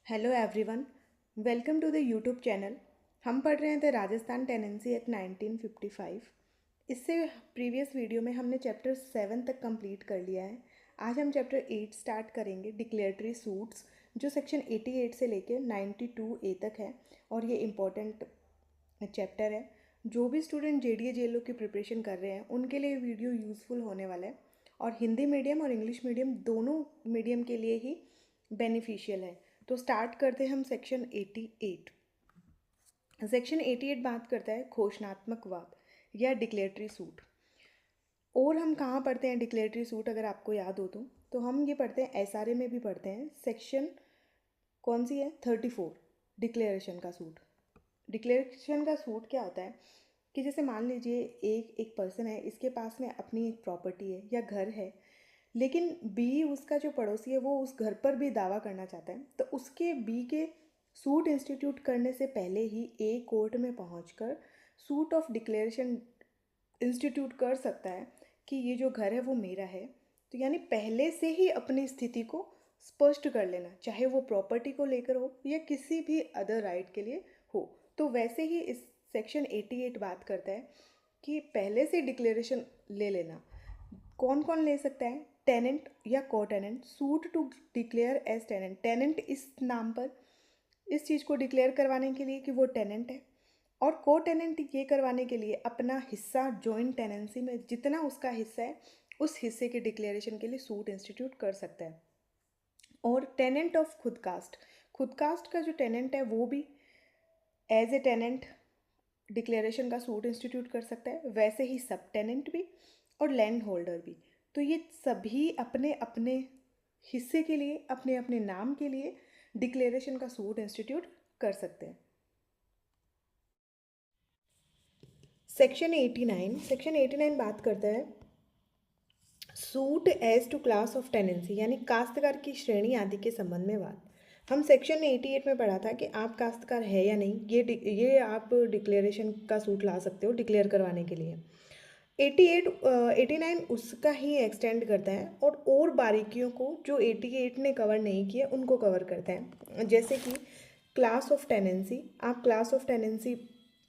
Hello everyone, welcome to the YouTube channel. हम पढ़ रहे थे राजस्थान टेनेंसी एक्ट 1955। इससे प्रीवियस वीडियो में हमने चैप्टर 7 तक कंप्लीट कर लिया है। आज हम चैप्टर 8 स्टार्ट करेंगे, डिक्लेरेटरी सूट्स, जो सेक्शन 88 से लेकर 92A तक है और ये इम्पोर्टेंट चैप्टर है। जो भी स्टूडेंट जेडीए जेएलओ की प्रिपरेशन कर रहे हैं उनके लिए वीडियो यूज़फुल होने वाला है और हिंदी मीडियम और इंग्लिश मीडियम दोनों मीडियम के लिए ही बेनिफिशियल है। तो स्टार्ट करते हैं हम सेक्शन 88। सेक्शन 88 बात करता है घोषणात्मक वाद या डिक्लेरेटरी सूट। और हम कहाँ पढ़ते हैं डिक्लेरेटरी सूट, अगर आपको याद हो तो हम ये पढ़ते हैं एसआरए में भी पढ़ते हैं। सेक्शन कौन सी है? 34, डिक्लेरेशन का सूट। डिक्लेरेशन का सूट क्या होता है कि जैसे मान लीजिए एक पर्सन है, इसके पास में अपनी एक प्रॉपर्टी है या घर है, लेकिन बी उसका जो पड़ोसी है वो उस घर पर भी दावा करना चाहता है, तो उसके बी के सूट इंस्टीट्यूट करने से पहले ही ए कोर्ट में पहुंचकर सूट ऑफ डिक्लेरेशन इंस्टीट्यूट कर सकता है कि ये जो घर है वो मेरा है। तो यानी पहले से ही अपनी स्थिति को स्पष्ट कर लेना, चाहे वो प्रॉपर्टी को लेकर हो या किसी भी अदर राइट के लिए हो। तो वैसे ही इस सेक्शन 88 बात करता है कि पहले से डिक्लेरेशन ले लेना। कौन कौन ले सकता है? टेनेंट या को tenant suit to declare as tenant. Tenant इस नाम पर इस चीज़ को डिक्लेयर करवाने के लिए कि वो टेनेंट है, और को टेनेंट ये करवाने के लिए अपना हिस्सा जॉइंट टेनेंसी में जितना उसका हिस्सा है उस हिस्से के डिक्लेरेशन के लिए सूट इंस्टीट्यूट कर सकता है। और टेनेंट ऑफ खुद कास्ट का जो टेनेंट है वो भी एज ए टेनेंट डिक्लेरेशन का सूट इंस्टीट्यूट कर सकता है, वैसे ही सब टेनेंट भी और लैंड होल्डर भी। तो ये सभी अपने अपने हिस्से के लिए, अपने अपने नाम के लिए डिक्लेरेशन का सूट इंस्टीट्यूट कर सकते हैं। सेक्शन 89 बात करता है suit as to class of tenancy, यानी काश्तकार की श्रेणी आदि के संबंध में बात। हम सेक्शन 88 में पढ़ा था कि आप काश्तकार है या नहीं, ये आप डिक्लेरेशन का सूट ला सकते हो डिक्लेयर करवाने के लिए। 89 उसका ही एक्सटेंड करता है और बारीकियों को जो 88 ने कवर नहीं किया उनको कवर करता है। जैसे कि क्लास ऑफ टेनेंसी, आप क्लास ऑफ टेनेंसी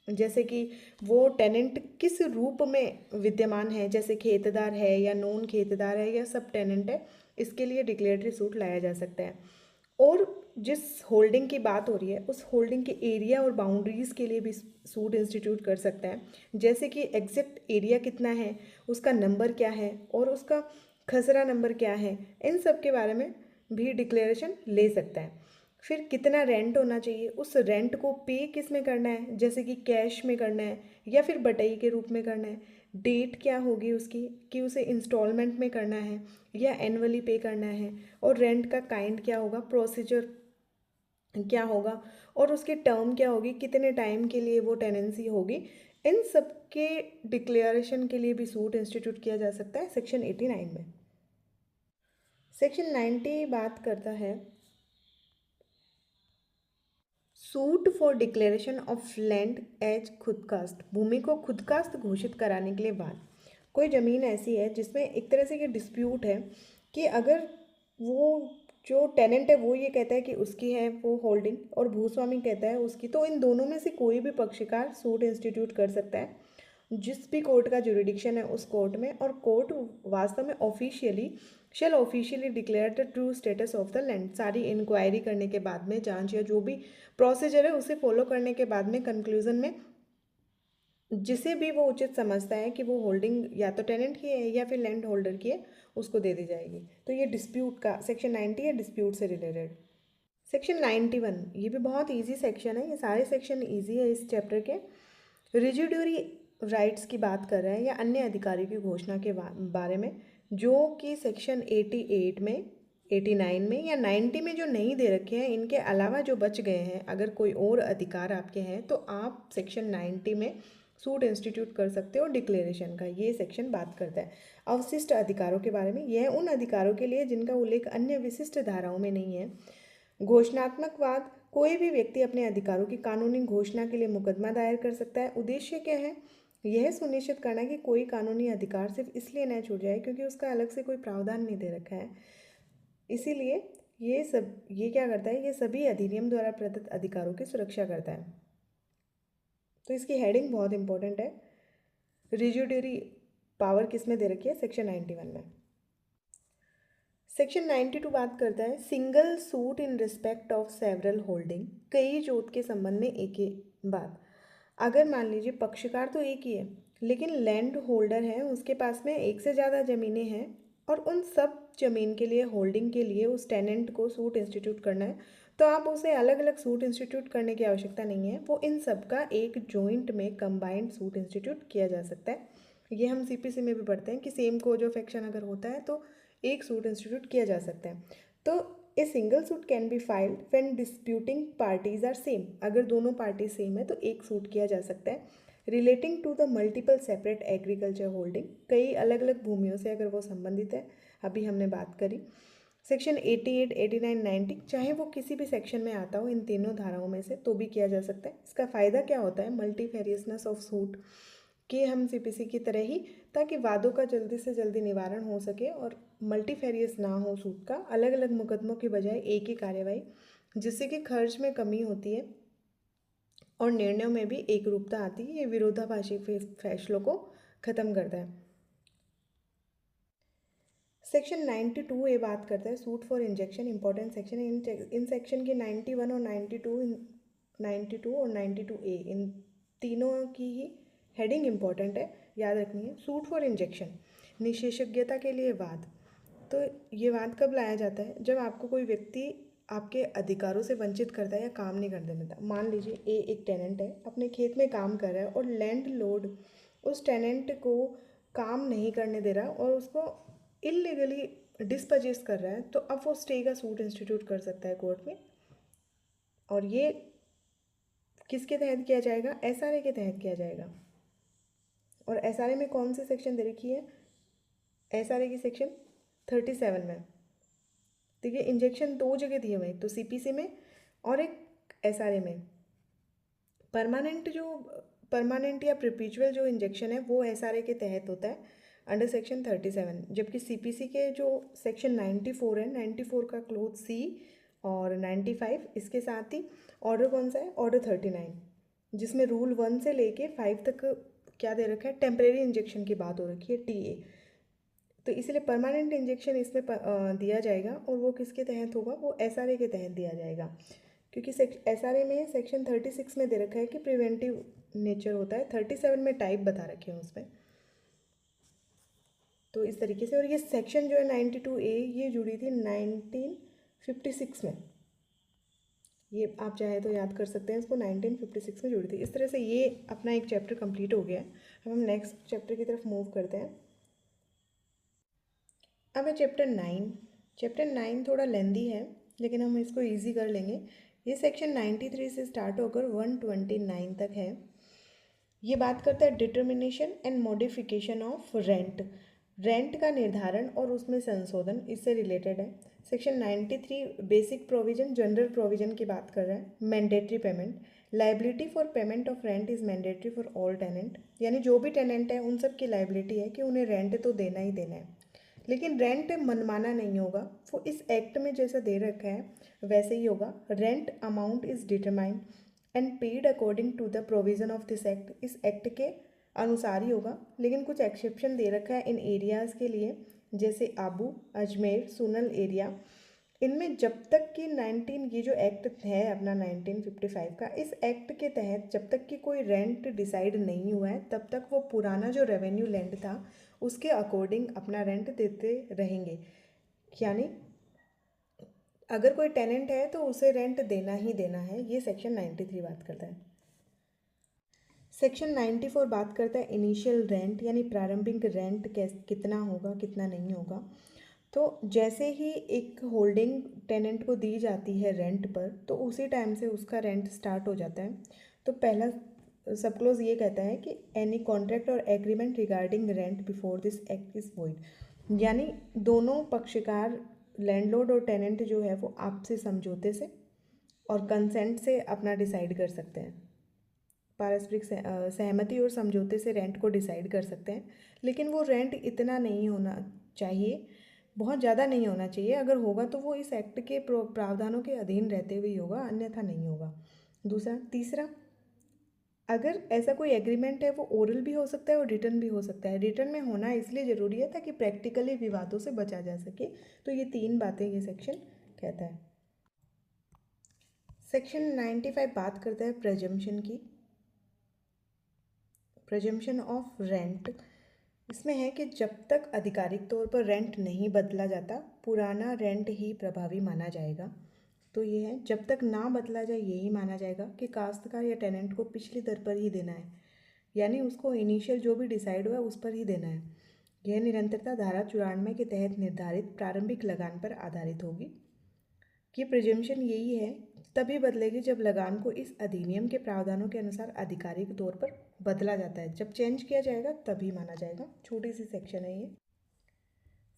जैसे कि वो टेनेंट किस रूप में विद्यमान है, जैसे खेतदार है या नॉन खेतदार है या सब टेनेंट है, इसके लिए डिक्लेरेटरी सूट लाया जा सकता है। और जिस होल्डिंग की बात हो रही है उस होल्डिंग के एरिया और बाउंड्रीज़ के लिए भी सूट इंस्टीट्यूट कर सकता है, जैसे कि एग्जैक्ट एरिया कितना है, उसका नंबर क्या है और उसका खसरा नंबर क्या है, इन सब के बारे में भी डिक्लेरेशन ले सकता है। फिर कितना रेंट होना चाहिए, उस रेंट को पे किस में करना है, जैसे कि कैश में करना है या फिर बटई के रूप में करना है, डेट क्या होगी उसकी कि उसे इंस्टॉलमेंट में करना है या एनुअली पे करना है, और रेंट का काइंड क्या होगा, प्रोसीजर क्या होगा और उसकी टर्म क्या होगी, कितने टाइम के लिए वो टेनेंसी होगी, इन सब के डिक्लेरेशन के लिए भी सूट इंस्टीट्यूट किया जा सकता है सेक्शन 89 में। सेक्शन 90 बात करता है suit for declaration of land as खुदकास्ट, भूमि को खुदकास्ट घोषित कराने के लिए बात। कोई ज़मीन ऐसी है जिसमें एक तरह से ये डिस्प्यूट है कि अगर वो जो टेनेंट है वो ये कहता है कि उसकी है वो होल्डिंग और भूस्वामी कहता है उसकी, तो इन दोनों में से कोई भी पक्षकार सूट इंस्टीट्यूट कर सकता है जिस भी कोर्ट का जुरिडिक्शन है उस कोर्ट में, और कोर्ट वास्तव में officially declare the true status of the land. सारी इंक्वायरी करने के बाद में, जांच या जो भी प्रोसीजर है उसे फॉलो करने के बाद में, कंक्लूजन में जिसे भी वो उचित समझता है कि वो होल्डिंग या तो टेनेंट की है या फिर लैंड होल्डर की है, उसको दे दी जाएगी। तो ये डिस्प्यूट का सेक्शन 90 है, डिस्प्यूट से रिलेटेड। सेक्शन 91 ये भी बहुत इजी सेक्शन है, ये सारे सेक्शन इजी है इस चैप्टर के। रिजिड्यूरी राइट्स की बात कर रहे हैं या अन्य अधिकारों की घोषणा के बारे में, जो कि सेक्शन 88 में, 89 में या 90 में जो नहीं दे रखे हैं, इनके अलावा जो बच गए हैं, अगर कोई और अधिकार आपके हैं तो आप सेक्शन 90 में सूट इंस्टीट्यूट कर सकते हो डिक्लेरेशन का। ये सेक्शन बात करता है अवशिष्ट अधिकारों के बारे में। यह उन अधिकारों के लिए जिनका उल्लेख अन्य विशिष्ट धाराओं में नहीं है। घोषणात्मक वाद, कोई भी व्यक्ति अपने अधिकारों की कानूनी घोषणा के लिए मुकदमा दायर कर सकता है। उद्देश्य क्या है? यह सुनिश्चित करना कि कोई कानूनी अधिकार सिर्फ इसलिए न छूट जाए क्योंकि उसका अलग से कोई प्रावधान नहीं दे रखा है, इसीलिए ये क्या करता है, ये सभी अधिनियम द्वारा प्रदत्त अधिकारों की सुरक्षा करता है। तो इसकी हेडिंग बहुत इंपॉर्टेंट है। रिज्यूडरी पावर किस में दे रखी है, सेक्शन 91 में। सेक्शन 92 बात करता है single suit in respect of several holding, कई जोत के संबंध में एक ही बात। अगर मान लीजिए पक्षकार तो एक ही है, लेकिन लैंड होल्डर है, उसके पास में एक से ज़्यादा ज़मीनें हैं और उन सब ज़मीन के लिए होल्डिंग के लिए उस टेनेंट को सूट इंस्टीट्यूट करना है, तो आप उसे अलग अलग सूट इंस्टीट्यूट करने की आवश्यकता नहीं है। वो इन सब का एक जॉइंट में कंबाइंड सूट इंस्टीट्यूट किया जा सकता है। ये हम सीपीसी में भी पढ़ते हैं कि सेम कोज ऑफ एक्शन अगर होता है तो एक सूट इंस्टीट्यूट किया जा सकता है। तो a single suit can be filed when disputing parties are same, अगर दोनों पार्टी सेम है तो एक सूट किया जा सकता है। Relating to the multiple separate agriculture holding, कई अलग अलग भूमियों से अगर वो संबंधित है, अभी हमने बात करी। सेक्शन 88, 89, 90, चाहे वो किसी भी सेक्शन में आता हो इन तीनों धाराओं में से, तो भी किया जा सकता है। इसका फ़ायदा क्या होता है, मल्टीफेरियसनेस ऑफ सूट कि हम सीपीसी की तरह ही, ताकि वादों का जल्दी से जल्दी निवारण हो सके और मल्टीफेरियस ना हो सूट का, अलग अलग मुकदमों की बजाय एक ही कार्यवाही, जिससे कि खर्च में कमी होती है और निर्णयों में भी एक रूपता आती है। ये विरोधाभासी फैसलों को ख़त्म करता है। सेक्शन 92 ये बात करता है suit for injunction, important section है। इन सेक्शन के 91 और 92 और 92A, इन तीनों की ही हेडिंग इंपॉर्टेंट है, याद रखनी है। सूट फॉर इंजेक्शन, निषेधज्ञता के लिए वाद। तो ये वाद कब लाया जाता है, जब आपको कोई व्यक्ति आपके अधिकारों से वंचित करता है या काम नहीं करने देता। मान लीजिए एक टेनेंट है, अपने खेत में काम कर रहा है और लैंड लॉर्ड उस टेनेंट को काम नहीं करने दे रहा और उसको इलीगली डिस्पजेस कर रहा है, तो अब वो स्टे का सूट इंस्टीट्यूट कर सकता है कोर्ट में। और ये किसके तहत किया जाएगा, एसआरए के तहत किया जाएगा। और एसआरए में कौन सी सेक्शन दे रखी है, एसआरए की सेक्शन 37 में। देखिए इंजेक्शन दो जगह दिए हुए, तो सीपीसी में और एक एसआरए में। परमानेंट या परपेचुअल जो इंजेक्शन है वो एसआरए के तहत होता है अंडर सेक्शन 37, जबकि सीपीसी के जो सेक्शन 94 है, 94 का क्लोज सी और 95, इसके साथ ही ऑर्डर कौन सा है, ऑर्डर 39, जिसमें रूल 1 से लेके 5 तक क्या दे रखा है, टेम्परेरी इंजेक्शन की बात हो रखी है, टीए। तो इसलिए परमानेंट इंजेक्शन इसमें दिया जाएगा और वो किसके तहत होगा, वो एसआरए के तहत दिया जाएगा, क्योंकि एसआरए में सेक्शन 36 में दे रखा है कि प्रिवेंटिव नेचर होता है, 37 में टाइप बता रखे हैं उसमें। तो इस तरीके से, और ये सेक्शन जो है 92A, ये जुड़ी थी 1956 में। ये आप चाहे तो याद कर सकते हैं, इसको 1956 में जुड़ी थी। इस तरह से ये अपना एक चैप्टर कंप्लीट हो गया है। अब हम नेक्स्ट चैप्टर की तरफ मूव करते हैं। अब है चैप्टर 9। चैप्टर 9 थोड़ा लेंदी है, लेकिन हम इसको इजी कर लेंगे। ये सेक्शन 93 से स्टार्ट होकर 129 तक है। ये बात करता है determination and modification of rent, rent का निर्धारण और उसमें संशोधन, इससे रिलेटेड है। Section 93 basic provision, general provision की बात कर रहा है। Mandatory payment, liability for payment of rent is mandatory for all tenant, यानी जो भी टेनेंट है उन सब की लाइबिलिटी है कि उन्हें रेंट तो देना ही देना है, लेकिन रेंट मनमाना नहीं होगा। वो इस एक्ट में जैसा दे रखा है वैसे ही होगा। Rent amount is determined and paid according to the provision of this act, इस एक्ट के अनुसार ही होगा। लेकिन कुछ एक्सेप्शन दे रखा है इन एरियाज़ के लिए, जैसे आबू, अजमेर, सोनल एरिया। इनमें जब तक कि 19, ये जो एक्ट है अपना 1955 का, इस एक्ट के तहत जब तक कि कोई रेंट डिसाइड नहीं हुआ है, तब तक वो पुराना जो रेवेन्यू लैंड था उसके अकॉर्डिंग अपना रेंट देते रहेंगे। यानी अगर कोई टेनेंट है तो उसे रेंट देना ही देना है। ये सेक्शन 93 बात करता है। सेक्शन 94 बात करता है इनिशियल रेंट, यानी प्रारंभिक रेंट कितना होगा कितना नहीं होगा। तो जैसे ही एक होल्डिंग टेनेंट को दी जाती है रेंट पर, तो उसी टाइम से उसका रेंट स्टार्ट हो जाता है। तो पहला सब क्लोज ये कहता है कि एनी कॉन्ट्रैक्ट और agreement regarding rent before this act is void, यानी दोनों पक्षकार लैंडलॉर्ड और टेनेंट जो है वो आपसे समझौते से और कंसेंट से अपना डिसाइड कर सकते हैं, पारस्परिक सहमति और समझौते से रेंट को डिसाइड कर सकते हैं। लेकिन वो रेंट इतना नहीं होना चाहिए बहुत ज़्यादा नहीं होना चाहिए, अगर होगा तो वो इस एक्ट के प्रावधानों के अधीन रहते हुए ही होगा, अन्यथा नहीं होगा। तीसरा, अगर ऐसा कोई एग्रीमेंट है वो ओरल भी हो सकता है और रिटर्न भी हो सकता है। रिटर्न में होना इसलिए ज़रूरी है ताकि प्रैक्टिकली विवादों से बचा जा सके। तो ये 3 बातें ये सेक्शन कहता है। सेक्शन 95 बात करता है प्रेजम्पशन की, प्रेजम्पशन ऑफ रेंट। इसमें है कि जब तक आधिकारिक तौर पर रेंट नहीं बदला जाता, पुराना रेंट ही प्रभावी माना जाएगा। तो ये है, जब तक ना बदला जाए यही माना जाएगा कि काश्तकार या टेनेंट को पिछली दर पर ही देना है, यानी उसको इनिशियल जो भी डिसाइड हुआ उस पर ही देना है। यह निरंतरता धारा 94 के तहत निर्धारित प्रारंभिक लगान पर आधारित होगी। कि प्रिजम्पशन यही है तभी बदलेगी जब लगान को इस अधिनियम के प्रावधानों के अनुसार आधिकारिक तौर पर बदला जाता है। जब चेंज किया जाएगा तभी माना जाएगा। छोटी सी सेक्शन है ये।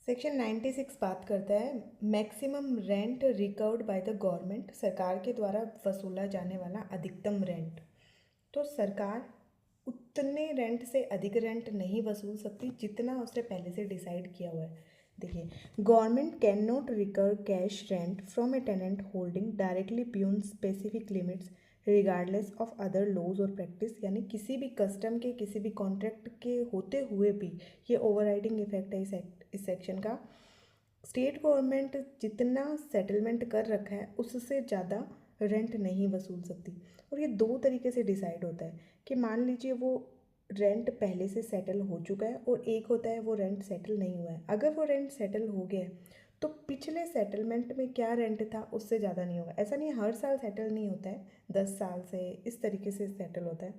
सेक्शन 96 बात करता है maximum rent recovered by the government, सरकार के द्वारा वसूला जाने वाला अधिकतम रेंट। तो सरकार उतने रेंट से अधिक रेंट नहीं वसूल सकती जितना उसने पहले से डिसाइड किया हुआ है। देखिए, government can not recover cash rent from a tenant holding directly beyond specific limits regardless of other laws और प्रैक्टिस, यानी किसी भी कस्टम के किसी भी कॉन्ट्रैक्ट के होते हुए भी ये ओवरराइडिंग इफेक्ट है इस सेक्शन का। स्टेट गवर्नमेंट जितना सेटलमेंट कर रखा है उससे ज़्यादा रेंट नहीं वसूल सकती। और ये 2 तरीके से डिसाइड होता है कि मान लीजिए वो रेंट पहले से सेटल हो चुका है और एक होता है वो रेंट सेटल नहीं हुआ है। अगर वो रेंट सेटल हो गया है तो पिछले सेटलमेंट में क्या रेंट था उससे ज़्यादा नहीं होगा। ऐसा नहीं हर साल सेटल नहीं होता है, 10 साल से इस तरीके से सेटल होता है।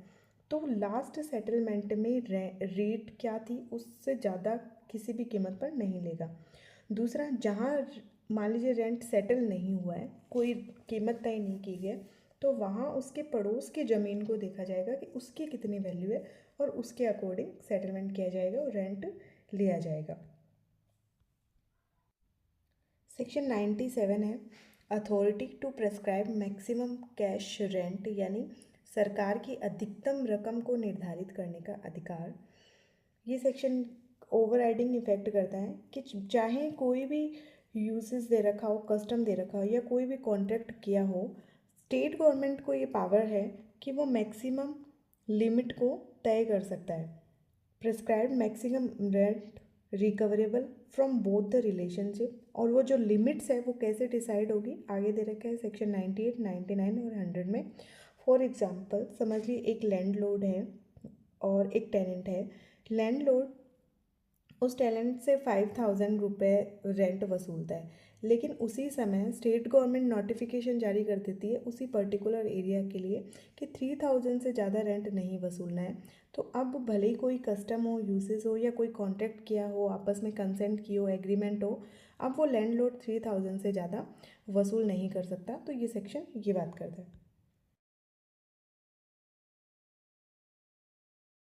तो लास्ट सेटलमेंट में रेट क्या थी उससे ज़्यादा किसी भी कीमत पर नहीं लेगा। दूसरा, जहाँ मान लीजिए रेंट सेटल नहीं हुआ है, कोई कीमत तय नहीं की गई, तो वहाँ उसके पड़ोस की ज़मीन को देखा जाएगा कि उसकी कितनी वैल्यू है और उसके अकॉर्डिंग सेटलमेंट किया जाएगा और रेंट लिया जाएगा। सेक्शन 97 है authority to prescribe maximum cash rent, यानी सरकार की अधिकतम रकम को निर्धारित करने का अधिकार। ये सेक्शन ओवरराइडिंग इफेक्ट करता है कि चाहे कोई भी यूसेस दे रखा हो, कस्टम दे रखा हो या कोई भी कॉन्ट्रैक्ट किया हो, स्टेट गवर्नमेंट को ये पावर है कि वो मैक्सिमम लिमिट को तय कर सकता है। Prescribed maximum rent recoverable from both the relationship, और वो जो लिमिट्स है वो कैसे डिसाइड होगी आगे दे रखा है सेक्शन 98, 99 और 100 में। फॉर एग्जांपल समझ लीजिए एक लैंडलॉर्ड है और एक टेनेंट है। लैंडलॉर्ड उस टेनेंट से 5,000 रुपये रेंट वसूलता है, लेकिन उसी समय स्टेट गवर्नमेंट नोटिफिकेशन जारी कर देती है उसी पर्टिकुलर एरिया के लिए कि 3,000 से ज़्यादा रेंट नहीं वसूलना है। तो अब भले ही कोई कस्टम हो, यूसेस हो या कोई कॉन्ट्रैक्ट किया हो, आपस में कंसेंट की हो, एग्रीमेंट हो, अब वो लैंडलॉर्ड 3,000 से ज़्यादा वसूल नहीं कर सकता। तो ये सेक्शन ये बात करता है।